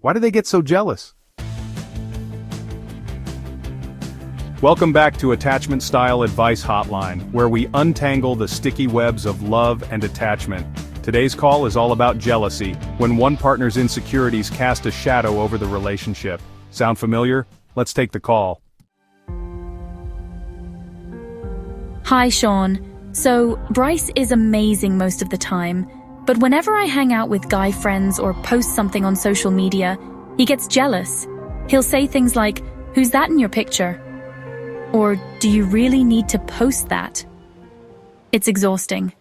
Why do they get so jealous? Welcome back to Attachment Style Advice Hotline, where we untangle the sticky webs of love and attachment. Today's call is all about jealousy, when one partner's insecurities cast a shadow over the relationship. Sound familiar? Let's take the call. Hi, Sean. So, Bryce is amazing most of the time, but whenever I hang out with guy friends or post something on social media, he gets jealous. He'll say things like, "Who's that in your picture?" Or, "Do you really need to post that?" It's exhausting.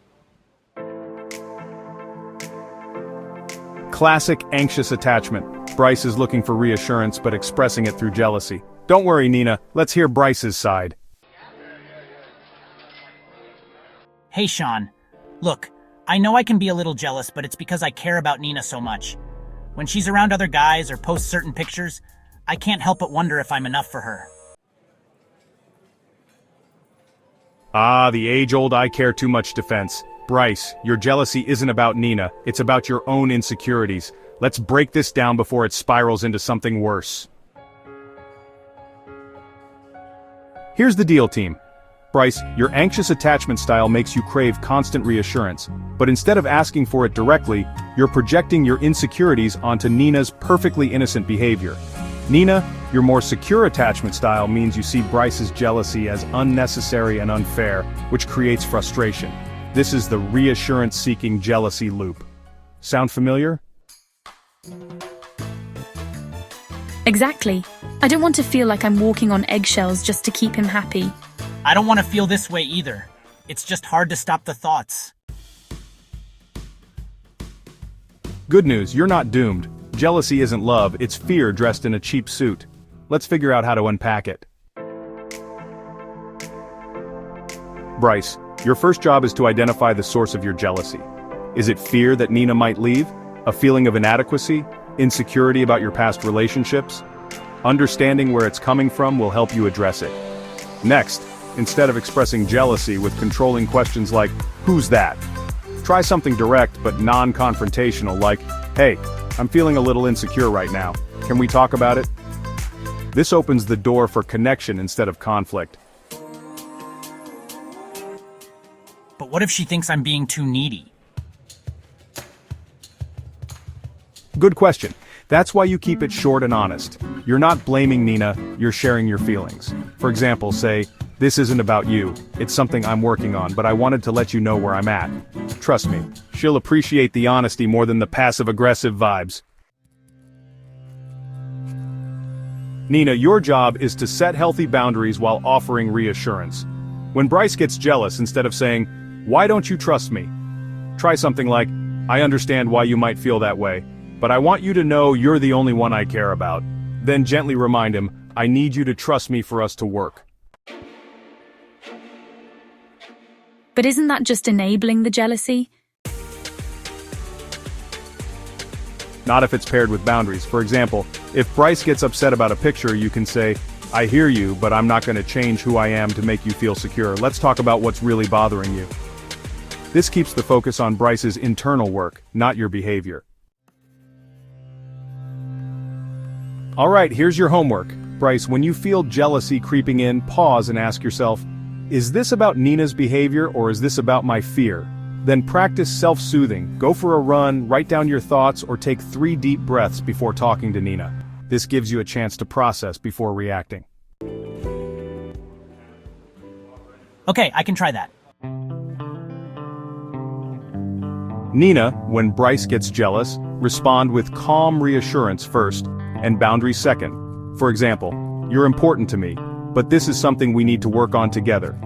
Classic anxious attachment. Bryce is looking for reassurance but expressing it through jealousy. Don't worry, Nina, let's hear Bryce's side. Hey, Sean. Look, I know I can be a little jealous, but it's because I care about Nina so much. When she's around other guys or posts certain pictures, I can't help but wonder if I'm enough for her. Ah, the age-old "I care too much" defense. Bryce, your jealousy isn't about Nina, it's about your own insecurities. Let's break this down before it spirals into something worse. Here's the deal, team. Bryce, your anxious attachment style makes you crave constant reassurance, but instead of asking for it directly, you're projecting your insecurities onto Nina's perfectly innocent behavior. Nina, your more secure attachment style means you see Bryce's jealousy as unnecessary and unfair, which creates frustration. This is the reassurance-seeking jealousy loop. Sound familiar? Exactly. I don't want to feel like I'm walking on eggshells just to keep him happy. I don't want to feel this way either. It's just hard to stop the thoughts. Good news, you're not doomed. Jealousy isn't love, it's fear dressed in a cheap suit. Let's figure out how to unpack it. Bryce, your first job is to identify the source of your jealousy. Is it fear that Nina might leave? A feeling of inadequacy? Insecurity about your past relationships? Understanding where it's coming from will help you address it. Next, instead of expressing jealousy with controlling questions like, "Who's that?" try something direct but non-confrontational like, "Hey, I'm feeling a little insecure right now. Can we talk about it?" This opens the door for connection instead of conflict. But what if she thinks I'm being too needy? Good question. That's why you keep it short and honest. You're not blaming Nina, you're sharing your feelings. For example, say, "This isn't about you, it's something I'm working on, but I wanted to let you know where I'm at." Trust me, she'll appreciate the honesty more than the passive-aggressive vibes. Nina, your job is to set healthy boundaries while offering reassurance. When Bryce gets jealous, instead of saying, "Why don't you trust me?" try something like, "I understand why you might feel that way, but I want you to know you're the only one I care about." Then gently remind him, "I need you to trust me for us to work." But isn't that just enabling the jealousy? Not if it's paired with boundaries. For example, if Bryce gets upset about a picture, you can say, "I hear you, but I'm not going to change who I am to make you feel secure. Let's talk about what's really bothering you." This keeps the focus on Bryce's internal work, not your behavior. Alright, here's your homework. Bryce, when you feel jealousy creeping in, pause and ask yourself, is this about Nina's behavior or is this about my fear? Then practice self-soothing. Go for a run, write down your thoughts, or take 3 deep breaths before talking to Nina. This gives you a chance to process before reacting. Okay, I can try that. Nina, when Bryce gets jealous, respond with calm reassurance first, and boundaries second. For example, "You're important to me, but this is something we need to work on together."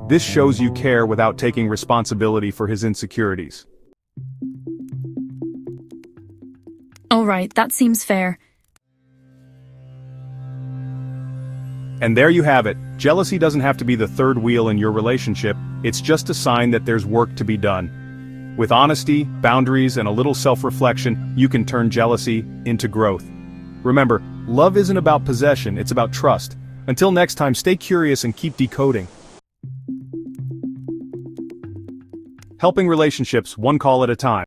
This shows you care without taking responsibility for his insecurities. Alright, that seems fair. And there you have it. Jealousy doesn't have to be the third wheel in your relationship, it's just a sign that there's work to be done. With honesty, boundaries, and a little self-reflection, you can turn jealousy into growth. Remember, love isn't about possession, it's about trust. Until next time, stay curious and keep decoding. Helping relationships one call at a time.